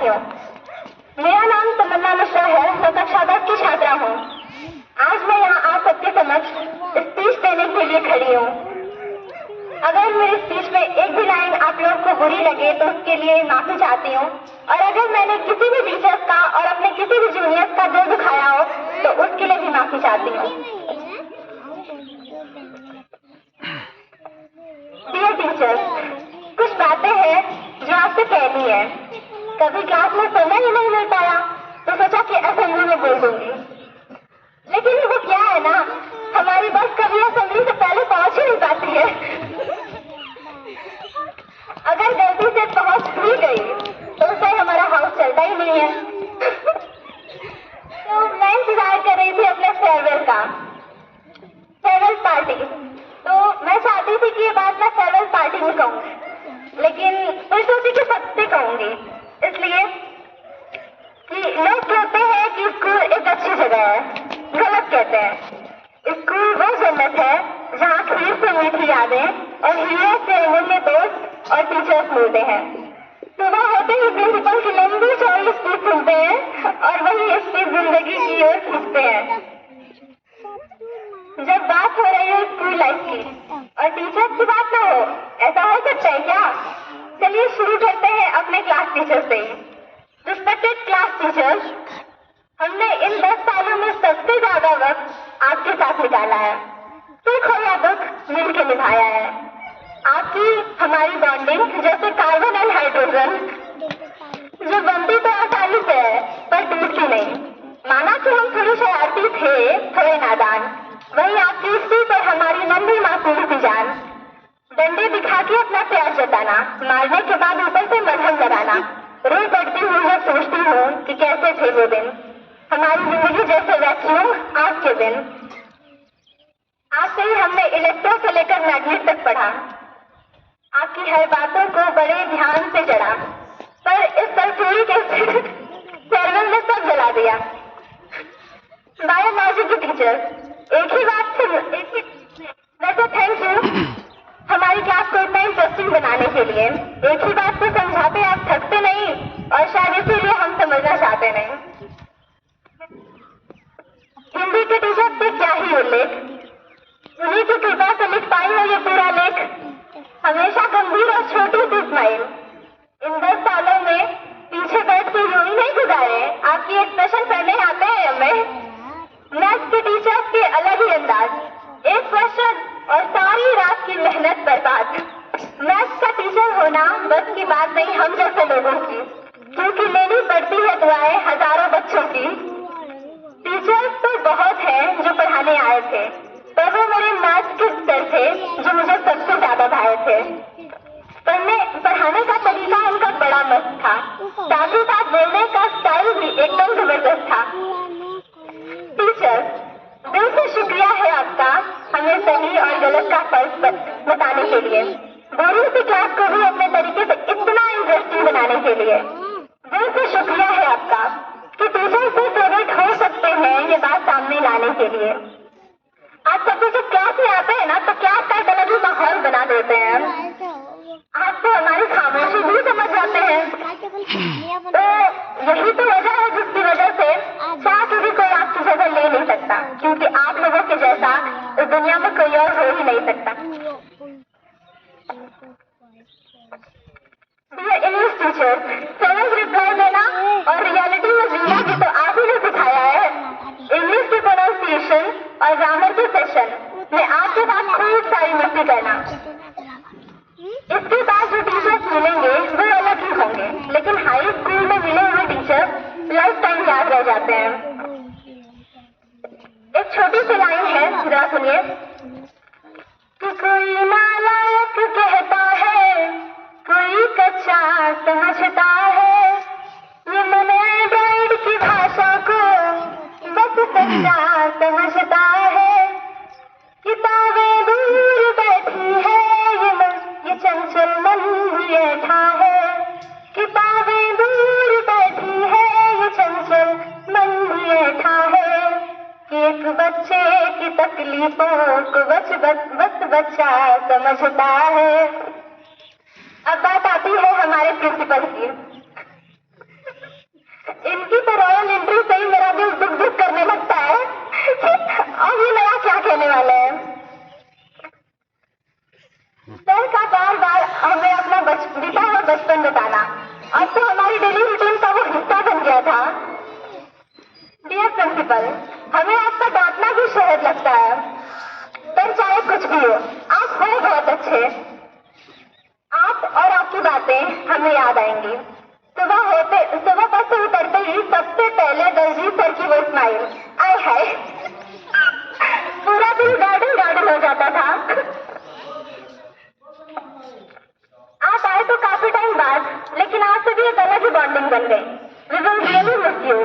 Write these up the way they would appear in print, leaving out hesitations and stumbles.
साथियों, मेरा नाम तमन्ना मिश्रा है। मैं कक्षा 10 की छात्रा हूँ। आज मैं यहाँ आप सबके समक्ष स्पीच देने के लिए खड़ी हूँ। अगर मेरी स्पीच में एक भी लाइन आप लोगों को बुरी लगे तो उसके लिए माफी चाहती हूँ, और अगर मैंने किसी भी टीचर्स का और अपने किसी भी जूनियर्स का दिल दुखाया हो तो उसके लिए भी माफी चाहती हूँ। डियर टीचर्स, कुछ बातें हैं जो आपसे कहनी है। कभी क्लास में समय ही नहीं मिल पाया तो सोचा कि असेंबली में बोल दूंगी, लेकिन वो क्या है ना, हमारी बस कभी असेंबली से पहले पहुंच ही नहीं पाती है। अगर गलती से पहुंच भी गई तो उससे हमारा हाउस चलता ही नहीं है। तो मैं इंतजार कर रही थी अपने फेयरवेल का, फेयरवेल पार्टी। तो मैं चाहती थी कि ये बात मैं फेयरवेल पार्टी में कहूँ, लेकिन फिर सोची कि सबसे कहूंगी, इसलिए कि लोग कहते हैं कि स्कूल एक अच्छी जगह है। गलत कहते हैं। स्कूल वो जन्नत है जहाँ खीर से मीठी यादें और हीरे से अमूल्य दोस्त और टीचर्स मिलते हैं। सुबह होते ही प्रिंसिपल की लंबी चौड़ी स्पीच सुनते हैं और वही स्पीच जिंदगी की ओर खींचते हैं। जब बात हो रही है स्कूल लाइफ की और टीचर्स की बात ना हो, ऐसा हो सकता है क्या? चलिए शुरू करते हैं अपने क्लास टीचर से। रिस्पेक्टेड क्लास टीचर्स, हमने इन 10 सालों में सबसे ज्यादा वक्त आपके साथ निकाला है। सुख हो या दुख मिलकर निभाया है। आपकी हमारी बॉन्डिंग जैसे कार्बन एंड हाइड्रोजन, जो बनती तो आसानी से है पर टूटती नहीं। माना कि हम थोड़े शरारती थे, थोड़े नादान, वहीं आपकी स्पीच पर हमारी नन्ही मासूम सी जान। डंडे दिखा के अपना प्यार जताना, मारने के बाद ऊपर से मलहम लगाना। रो पड़ती हूँ जब सोचती हूँ कि कैसे थे वो दिन, हमारी जिंदगी जैसे वैक्यूम आज के दिन। आज से ही हमने इलेक्ट्रो से लेकर मैग्नेट तक पढ़ा, आपकी हर बातों को बड़े ध्यान से जड़ा, पर इस सरसोई के फेयरवेल ने सब जला दिया। बायोलॉजी की टीचर, एक ही बात से वैसे थैंक यू हमारी क्लास को इतना इंटरेस्टिंग बनाने के लिए। एक ही बात को समझाते आप थकते नहीं, और शायद इसीलिए हम समझना चाहते नहीं। हिंदी के टीचर से क्या ही उल्लेख, उन्हीं की कृपा से लिख पाई हो ये पूरा लेख। हमेशा गंभीर और छोटी सी स्माइल, इन 10 सालों में पीछे बैठ के यूं ही नहीं गुजारे, आपकी एक्सप्रेशन पढ़ने आते हैं हमें। मैथ्स के टीचर्स के अलग ही अंदाज, एक क्वेश्चन और सारी रात की मेहनत बर्बाद। मैथ्स का टीचर होना बस की बात नहीं हम जैसे लोगों की, क्योंकि लेनी पड़ती है दुआएं हजारों बच्चों की। टीचर्स तो बहुत हैं जो पढ़ाने आए थे, पर वो मेरे मैथ्स के सर थे जो मुझे सबसे ज्यादा भाए थे। पढ़ाने का तरीका उनका बड़ा मस्त था, साथ ही साथ बोलने का स्टाइल भी एकदम जबरदस्त था। टीचर, दिल से शुक्रिया है आपका हमें सही और गलत का फर्क बताने के लिए, बोरिंग सी क्लास को भी अपने तरीके से इतना इंटरेस्टिंग बनाने के लिए। दिल से शुक्रिया है आपका कि टीचर से फेवरेट हो सकते हैं ये बात सामने लाने के लिए। आज सब जब क्लास में आते हैं ना तो क्लास का एक अलग ही माहौल बना देते हैं। आज तो हमारी खामोशी भी समझ जाते हैं। तो यही तो वजह है जिसकी वजह से चाह के भी कोई आपकी जगह ले नहीं सकता, क्योंकि आप लोगों के जैसा इस दुनिया में कोई और हो ही नहीं सकता। इंग्लिश टीचर, सरल रिप्लाई देना और रियलिटी में जीना भी तो आप ही ने सिखाया है। इंग्लिश की प्रोनाउंसिएशन और ग्रामर के सेशन में आपके साथ खूब सारी मस्ती करना। इसके बाद जो टीचर्स मिलेंगे वो अलग ही होंगे, लेकिन हाई स्कूल में मिले हुए टीचर्स लाइफ टाइम याद रह जाते हैं। एक छोटी सी लाइन है, जरा सुनिए। कि कोई नालायक कहता है, कोई कच्चा समझता है, ये मन एंड्रॉइड की भाषा को बस सच्चा समझता है। किताबें दूर बैठी है ये मन, ये चंचल मन भी ऐठा है। किताबें दूर बैठी है ये चंचल मन भी ऐठा है। कि एक बच्चे की तकलीफों को बस बच्चा समझता है। अब बात आती है हमारे प्रिंसिपल की। प्रिंसिपल, हमें आपका डांटना भी शहर लगता है, पर चाहे कुछ भी हो, आप हो बहुत अच्छे। आप और आपकी बातें हमें याद आएंगी। सुबह बस से उतरते ही सबसे पहले दलजीत सर की वो स्माइल, आय हाय, पूरा दिन गार्डन गार्डन हो जाता था। आप आए तो काफी टाइम बाद, लेकिन आपसे भी एक अलग ही बॉन्डिंग बन गई। We will really miss you.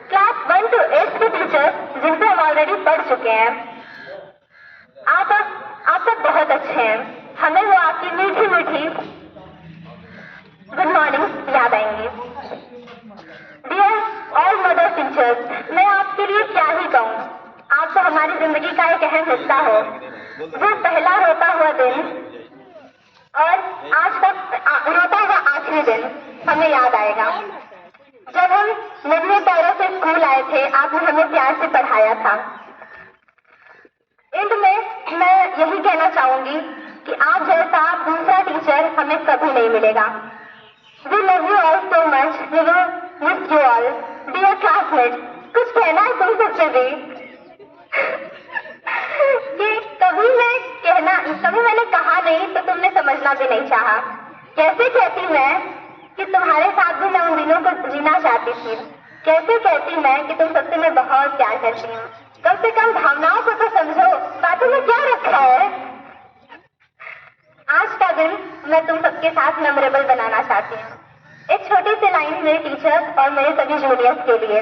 Class 1 to 8 के टीचर्स जिनसे हम ऑलरेडी पढ़ चुके हैं, आप सब बहुत अच्छे हैं। हमें वो आपकी मीठी मीठी गुड मॉर्निंग याद आएंगी। डियर ऑल मदर टीचर्स, मैं आपके लिए क्या ही कहूँ, आप तो हमारी जिंदगी का एक अहम हिस्सा हो। वो पहला रोता हुआ दिन और आज तक रोता हुआ आखिरी दिन हमें याद आएगा। जब हम नन्हे पैरों से स्कूल आए थे, आपने हमें प्यार से पढ़ाया था। एंड में मैं यही कहना चाहूंगी कि आप जैसा दूसरा टीचर हमें कभी नहीं मिलेगा। We love you all so much. We will miss you all. Dear classmates, कुछ कहना है तुम सबसे भी कि कभी मैंने कहा नहीं तो तुमने समझना भी नहीं चाहा। कैसे कहती मैं कि तुम्हारे साथ भी मैं उन दिनों को जीना चाहती थी। कैसे कहती मैं कि तुम सबसे मैं बहुत प्यार करती हूँ। कम से कम भावनाओं को तो समझो, बातों में क्या रखा है। आज का दिन मैं तुम सबके साथ मेमोरेबल बनाना चाहती हूँ। एक छोटी सी लाइन मेरे टीचर्स और मेरे सभी जूनियर्स के लिए।